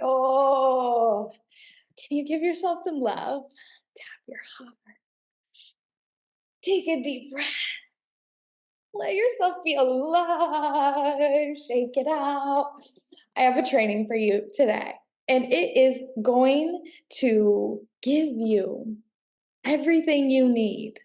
Oh, can you give yourself some love? Tap your heart. Take a deep breath. Let yourself be alive. Shake it out. I have a training for you today, and it is going to give you everything you need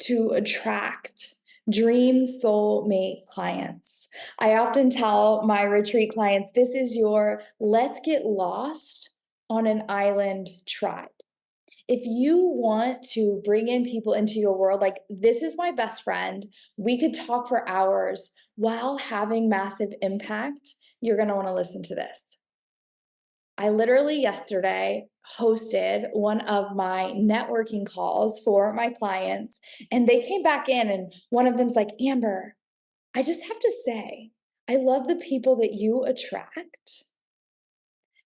to attract dream soulmate clients. I often tell my retreat clients, this is your let's get lost on an island tribe. If you want to bring in people into your world, like this is my best friend, we could talk for hours while having massive impact, you're going to want to listen to this. I literally yesterday hosted one of my networking calls for my clients, and they came back in, and one of them's like, Amber, I just have to say, I love the people that you attract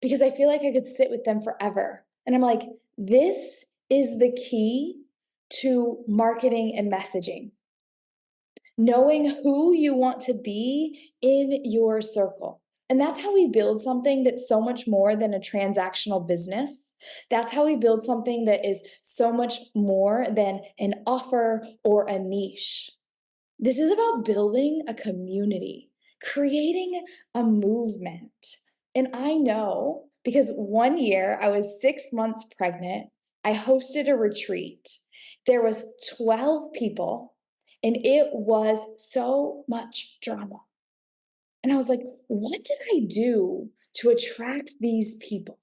because I feel like I could sit with them forever. And I'm like, this is the key to marketing and messaging. Knowing who you want to be in your circle. And that's how we build something that's so much more than a transactional business. That's how we build something that is so much more than an offer or a niche. This is about building a community, creating a movement. And I know because one year I was 6 months pregnant, I hosted a retreat. There was 12 people and it was so much drama. And I was like, what did I do to attract these people?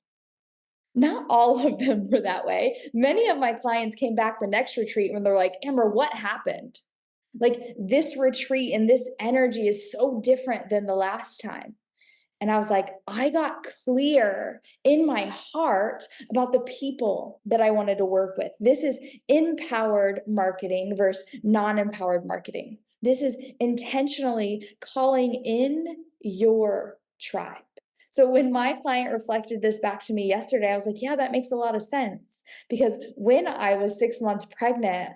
Not all of them were that way. Many of my clients came back the next retreat when they're like, Amber, what happened? Like this retreat and this energy is so different than the last time. And I was like, I got clear in my heart about the people that I wanted to work with. This is empowered marketing versus non empowered marketing. This is intentionally calling in your tribe. So when my client reflected this back to me yesterday, I was like, yeah, that makes a lot of sense. Because when I was 6 months pregnant,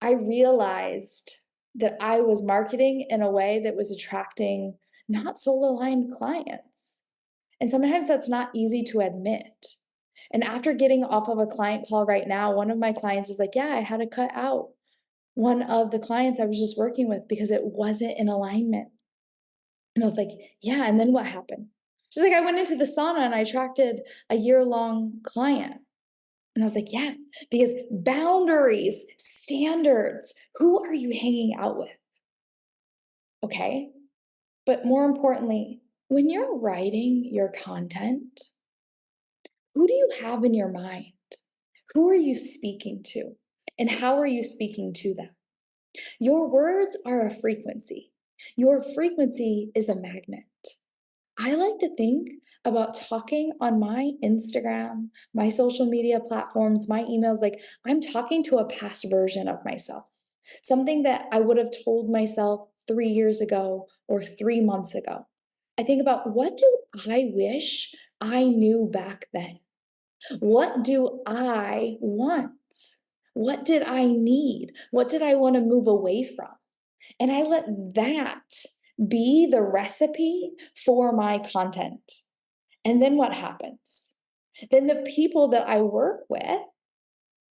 I realized that I was marketing in a way that was attracting not soul aligned clients. And sometimes that's not easy to admit. And after getting off of a client call right now, one of my clients is like, yeah, I had to cut out one of the clients I was just working with because it wasn't in alignment. And I was like, yeah, and then what happened? She's like, I went into the sauna and I attracted a year-long client. And I was like, yeah, because boundaries, standards, who are you hanging out with? Okay. But more importantly, when you're writing your content, who do you have in your mind? Who are you speaking to? And how are you speaking to them? Your words are a frequency. Your frequency is a magnet. I like to think about talking on my Instagram, my social media platforms, my emails, like I'm talking to a past version of myself, something that I would have told myself 3 years ago or 3 months ago. I think about what do I wish I knew back then? What do I want? What did I need? What did I want to move away from? And I let that be the recipe for my content. And then what happens? Then the people that I work with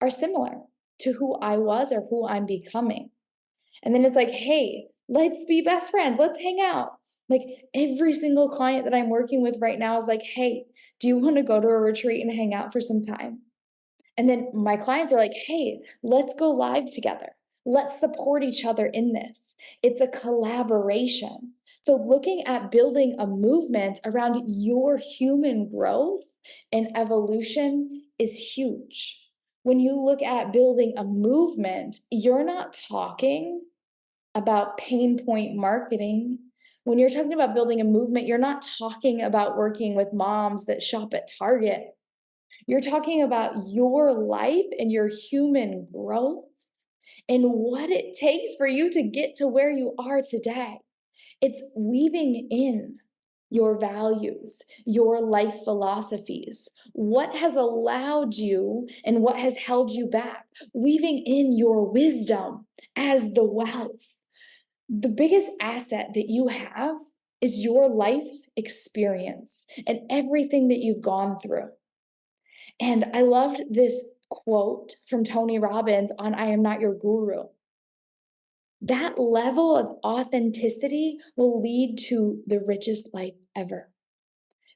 are similar to who I was or who I'm becoming. And then it's like, hey, let's be best friends. Let's hang out. Like every single client that I'm working with right now is like, hey, do you want to go to a retreat and hang out for some time? And then my clients are like, hey, let's go live together. Let's support each other in this. It's a collaboration. So, looking at building a movement around your human growth and evolution is huge. When you look at building a movement, you're not talking about pain point marketing. When you're talking about building a movement, you're not talking about working with moms that shop at Target. You're talking about your life and your human growth and what it takes for you to get to where you are today. It's weaving in your values, your life philosophies, what has allowed you and what has held you back, weaving in your wisdom as the wealth. The biggest asset that you have is your life experience and everything that you've gone through. And I loved this quote from Tony Robbins on I Am Not Your Guru. That level of authenticity will lead to the richest life ever.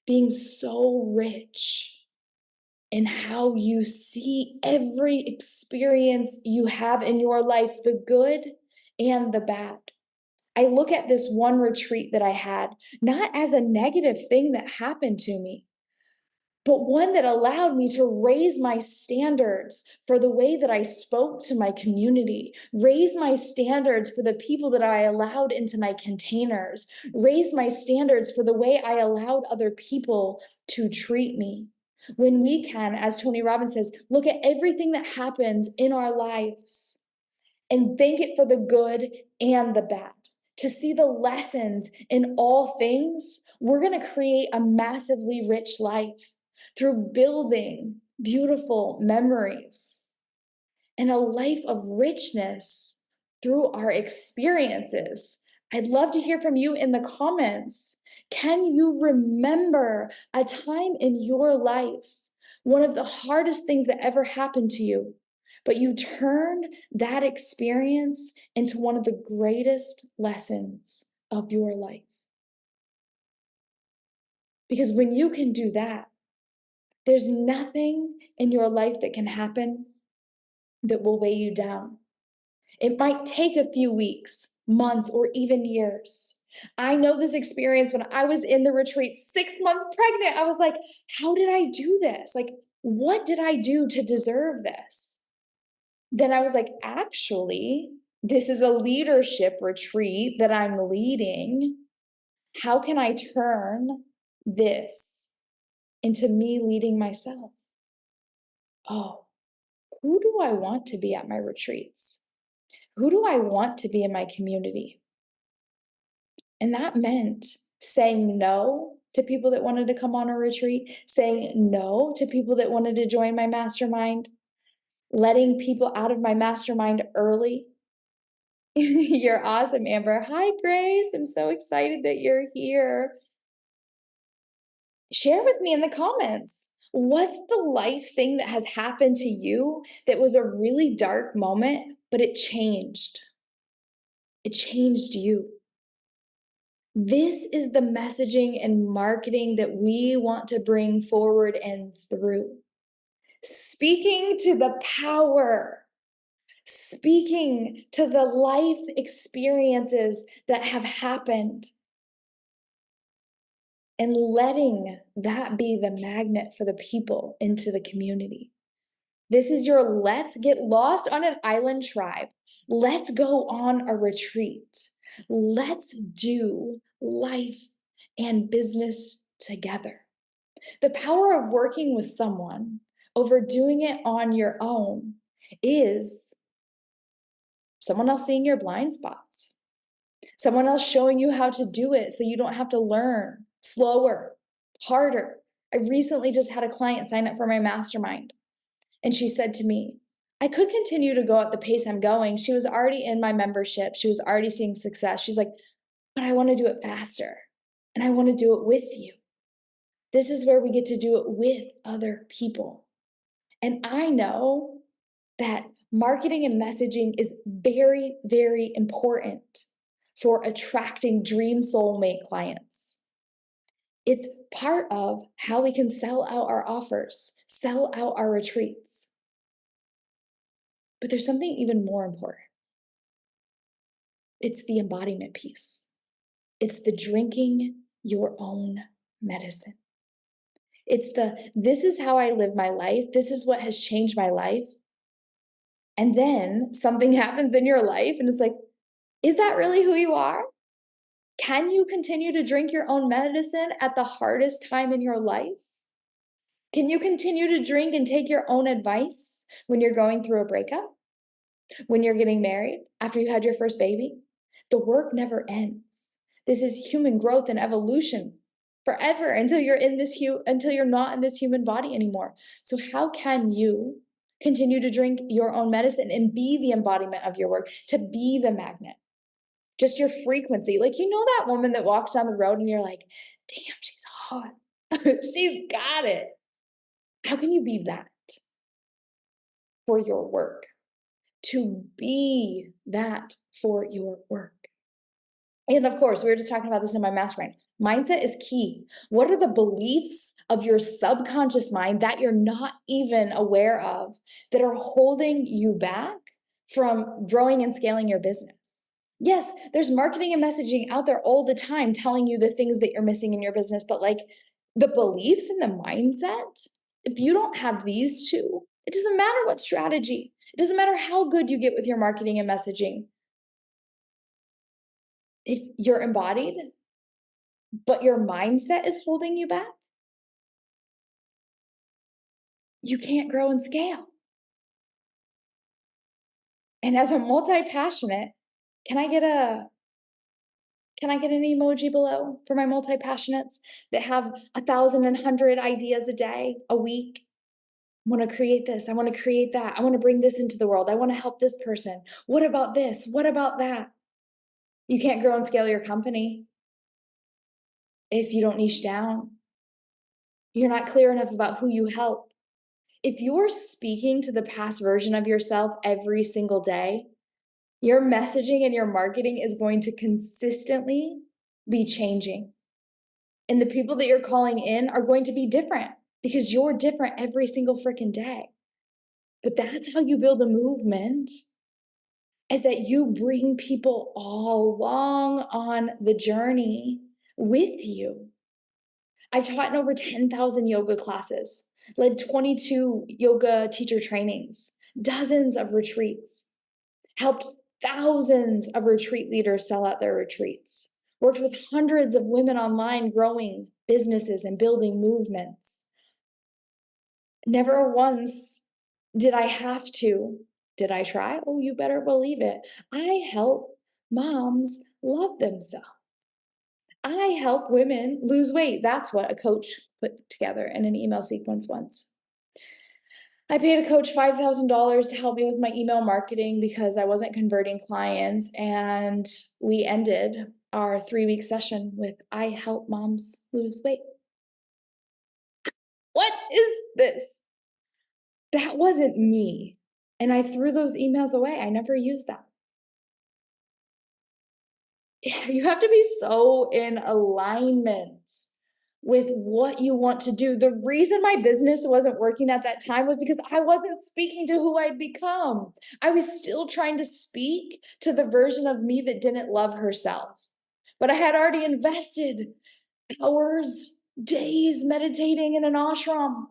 Being so rich in how you see every experience you have in your life, the good and the bad. I look at this one retreat that I had not as a negative thing that happened to me, but one that allowed me to raise my standards for the way that I spoke to my community, raise my standards for the people that I allowed into my containers, raise my standards for the way I allowed other people to treat me. When we can, as Tony Robbins says, look at everything that happens in our lives and thank it for the good and the bad. To see the lessons in all things, we're going to create a massively rich life through building beautiful memories and a life of richness through our experiences. I'd love to hear from you in the comments. Can you remember a time in your life, one of the hardest things that ever happened to you, but you turned that experience into one of the greatest lessons of your life? Because when you can do that, there's nothing in your life that can happen that will weigh you down. It might take a few weeks, months, or even years. I know this experience when I was in the retreat, 6 months pregnant. I was like, how did I do this? Like, what did I do to deserve this? Then I was like, actually, this is a leadership retreat that I'm leading. How can I turn this into me leading myself? Oh, who do I want to be at my retreats? Who do I want to be in my community? And that meant saying no to people that wanted to come on a retreat, saying no to people that wanted to join my mastermind, letting people out of my mastermind early. You're awesome, Amber. Hi, Grace. I'm so excited that you're here. Share with me in the comments. What's the life thing that has happened to you that was a really dark moment, but it changed? It changed you. This is the messaging and marketing that we want to bring forward and through. Speaking to the power, speaking to the life experiences that have happened, and letting that be the magnet for the people into the community. This is your let's get lost on an island tribe. Let's go on a retreat. Let's do life and business together. The power of working with someone over doing it on your own is someone else seeing your blind spots, someone else showing you how to do it so you don't have to learn slower, harder. I recently just had a client sign up for my mastermind. And she said to me, I could continue to go at the pace I'm going. She was already in my membership. She was already seeing success. She's like, but I want to do it faster. And I want to do it with you. This is where we get to do it with other people. And I know that marketing and messaging is very, very important for attracting dream soulmate clients. It's part of how we can sell out our offers, sell out our retreats. But there's something even more important. It's the embodiment piece. It's the drinking your own medicine. It's this is how I live my life. This is what has changed my life. And then something happens in your life and it's like, is that really who you are? Can you continue to drink your own medicine at the hardest time in your life? Can you continue to drink and take your own advice when you're going through a breakup? When you're getting married, after you had your first baby? The work never ends. This is human growth and evolution forever until you're not in this human body anymore. So how can you continue to drink your own medicine and be the embodiment of your work, to be the magnet? just your frequency. Like, that woman that walks down the road and you're like, damn, she's hot. She's got it. How can you be that for your work? To be that for your work. And of course, we were just talking about this in my mastermind. Mindset is key. What are the beliefs of your subconscious mind that you're not even aware of that are holding you back from growing and scaling your business? Yes, there's marketing and messaging out there all the time telling you the things that you're missing in your business, but like the beliefs and the mindset, if you don't have these two, it doesn't matter what strategy, it doesn't matter how good you get with your marketing and messaging. If you're embodied, but your mindset is holding you back, you can't grow and scale. And as a multi-passionate, can I get an emoji below for my multi-passionates that have 1,000 and 100 ideas a day, a week? I want to create this. I want to create that. I want to bring this into the world. I want to help this person. What about this? What about that? You can't grow and scale your company if you don't niche down. You're not clear enough about who you help. If you're speaking to the past version of yourself every single day, your messaging and your marketing is going to consistently be changing. And the people that you're calling in are going to be different because you're different every single freaking day. But that's how you build a movement, is that you bring people all along on the journey with you. I've taught in over 10,000 yoga classes, led 22 yoga teacher trainings, dozens of retreats, helped thousands of retreat leaders sell out their retreats, worked with hundreds of women online growing businesses and building movements. Never once did I have to. Did I try? Oh, you better believe it. I help moms love themselves. I help women lose weight. That's what a coach put together in an email sequence once. I paid a coach $5,000 to help me with my email marketing because I wasn't converting clients. And we ended our 3-week session with, I help moms lose weight. What is this? That wasn't me. And I threw those emails away. I never used them. You have to be so in alignment with what you want to do. The reason my business wasn't working at that time was because I wasn't speaking to who I'd become. I was still trying to speak to the version of me that didn't love herself. But I had already invested hours, days meditating in an ashram,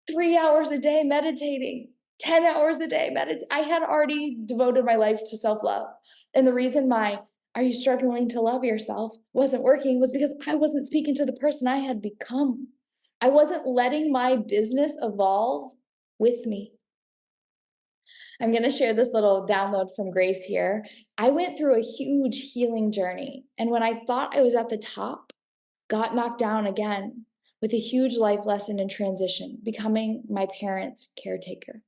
3 hours a day meditating, 10 hours a day meditating. I had already devoted my life to self-love. And the reason my "Are you struggling to love yourself" wasn't working was because I wasn't speaking to the person I had become. I wasn't letting my business evolve with me. I'm going to share this little download from Grace here. I went through a huge healing journey. And when I thought I was at the top, got knocked down again with a huge life lesson in transition, becoming my parents' caretaker.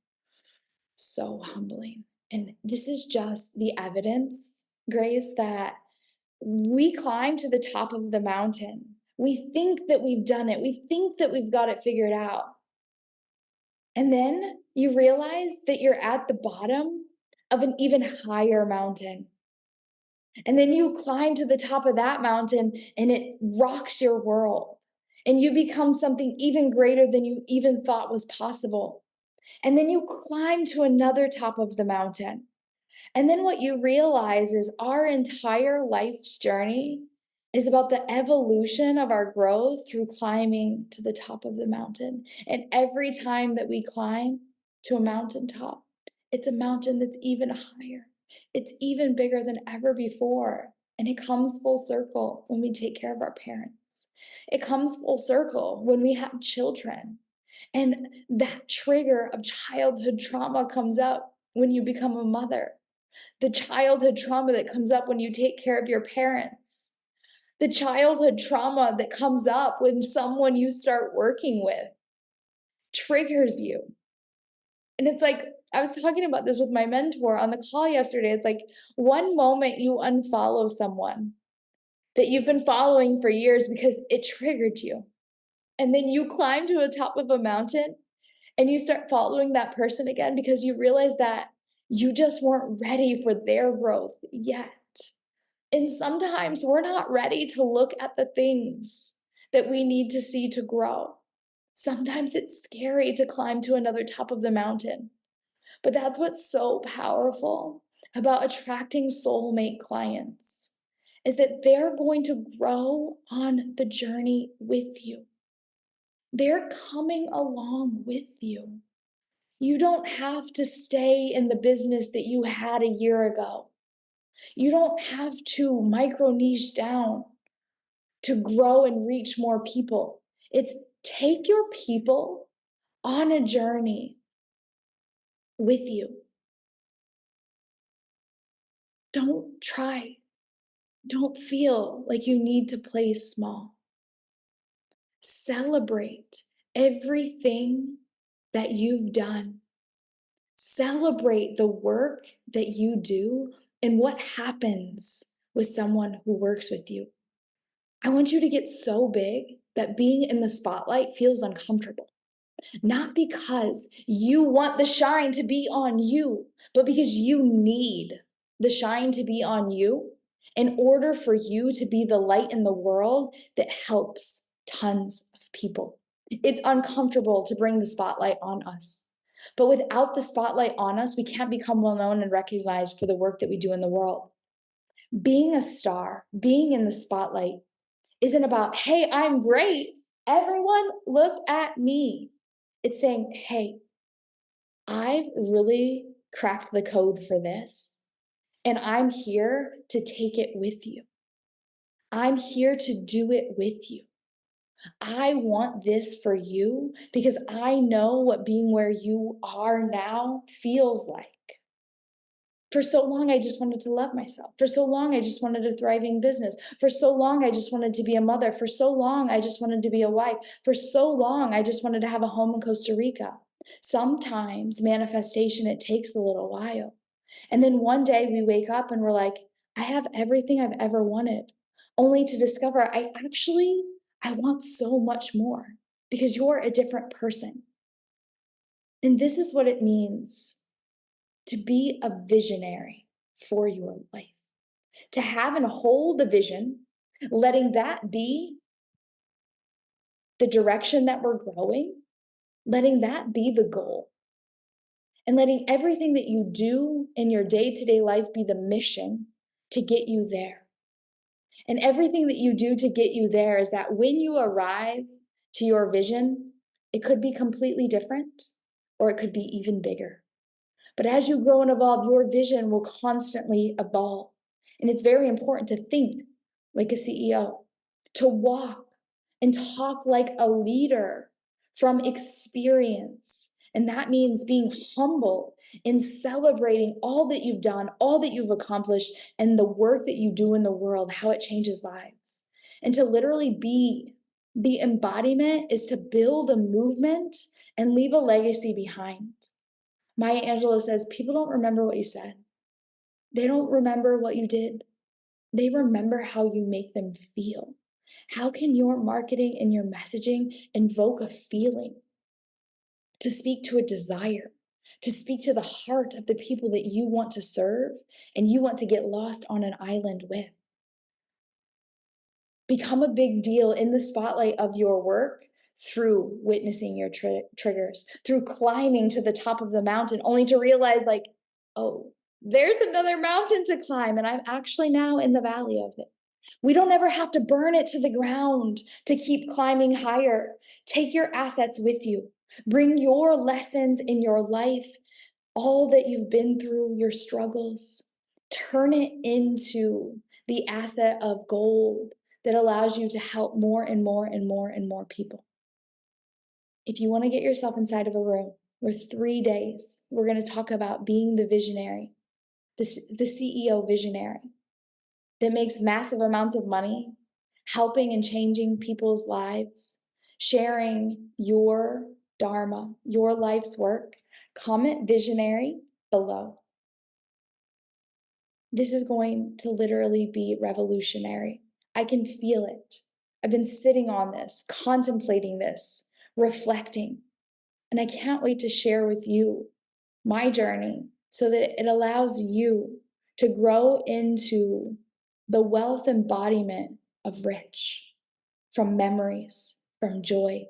So humbling. And this is just the evidence, Grace, that we climb to the top of the mountain. We think that we've done it. We think that we've got it figured out. And then you realize that you're at the bottom of an even higher mountain. And then you climb to the top of that mountain and it rocks your world. And you become something even greater than you even thought was possible. And then you climb to another top of the mountain. And then what you realize is our entire life's journey is about the evolution of our growth through climbing to the top of the mountain. And every time that we climb to a mountaintop, it's a mountain that's even higher. It's even bigger than ever before. And it comes full circle when we take care of our parents. It comes full circle when we have children. And that trigger of childhood trauma comes up when you become a mother. The childhood trauma that comes up when you take care of your parents. The childhood trauma that comes up when someone you start working with triggers you. And it's like, I was talking about this with my mentor on the call yesterday. It's like one moment you unfollow someone that you've been following for years because it triggered you. And then you climb to the top of a mountain and you start following that person again because you realize that you just weren't ready for their growth yet. And sometimes we're not ready to look at the things that we need to see to grow. Sometimes it's scary to climb to another top of the mountain. But that's what's so powerful about attracting soulmate clients is that they're going to grow on the journey with you. They're coming along with you. You don't have to stay in the business that you had a year ago. You don't have to micro niche down to grow and reach more people. It's take your people on a journey with you. Don't try. Don't feel like you need to play small. Celebrate everything that you've done. Celebrate the work that you do and what happens with someone who works with you. I want you to get so big that being in the spotlight feels uncomfortable. Not because you want the shine to be on you, but because you need the shine to be on you in order for you to be the light in the world that helps tons of people. It's uncomfortable to bring the spotlight on us. But without the spotlight on us, we can't become well known and recognized for the work that we do in the world. Being a star, being in the spotlight, isn't about, hey, I'm great. Everyone, look at me. It's saying, hey, I've really cracked the code for this, and I'm here to take it with you. I'm here to do it with you. I want this for you because I know what being where you are now feels like. For so long, I just wanted to love myself. For so long, I just wanted a thriving business. For so long, I just wanted to be a mother. For so long, I just wanted to be a wife. For so long, I just wanted to have a home in Costa Rica. Sometimes manifestation, it takes a little while. And then one day we wake up and we're like, I have everything I've ever wanted, only to discover I want so much more because you're a different person. And this is what it means to be a visionary for your life, to have and hold the vision, letting that be the direction that we're growing, letting that be the goal, and letting everything that you do in your day-to-day life be the mission to get you there. And everything that you do to get you there is that when you arrive to your vision, it could be completely different or it could be even bigger. But as you grow and evolve, your vision will constantly evolve. And it's very important to think like a CEO, to walk and talk like a leader from experience. And that means being humble and celebrating all that you've done, all that you've accomplished, and the work that you do in the world, how it changes lives. And to literally be the embodiment is to build a movement and leave a legacy behind. Maya Angelou says, people don't remember what you said. They don't remember what you did. They remember how you make them feel. How can your marketing and your messaging invoke a feeling, to speak to a desire, to speak to the heart of the people that you want to serve and you want to get lost on an island with? Become a big deal in the spotlight of your work through witnessing your triggers, through climbing to the top of the mountain, only to realize, like, oh, there's another mountain to climb, and I'm actually now in the valley of it. We don't ever have to burn it to the ground to keep climbing higher. Take your assets with you. Bring your lessons in your life, all that you've been through, your struggles. Turn it into the asset of gold that allows you to help more and more and more and more people. If you want to get yourself inside of a room where 3 days, we're going to talk about being the visionary, the CEO visionary that makes massive amounts of money, helping and changing people's lives, sharing your dharma, your life's work, Comment visionary below. This is going to literally be revolutionary. I can feel it. I've been sitting on this, contemplating this, reflecting, and I can't wait to share with you my journey so that it allows you to grow into the wealth embodiment of rich from memories, from joy,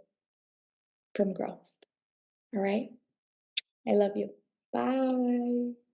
from growth. All right? I love you. Bye.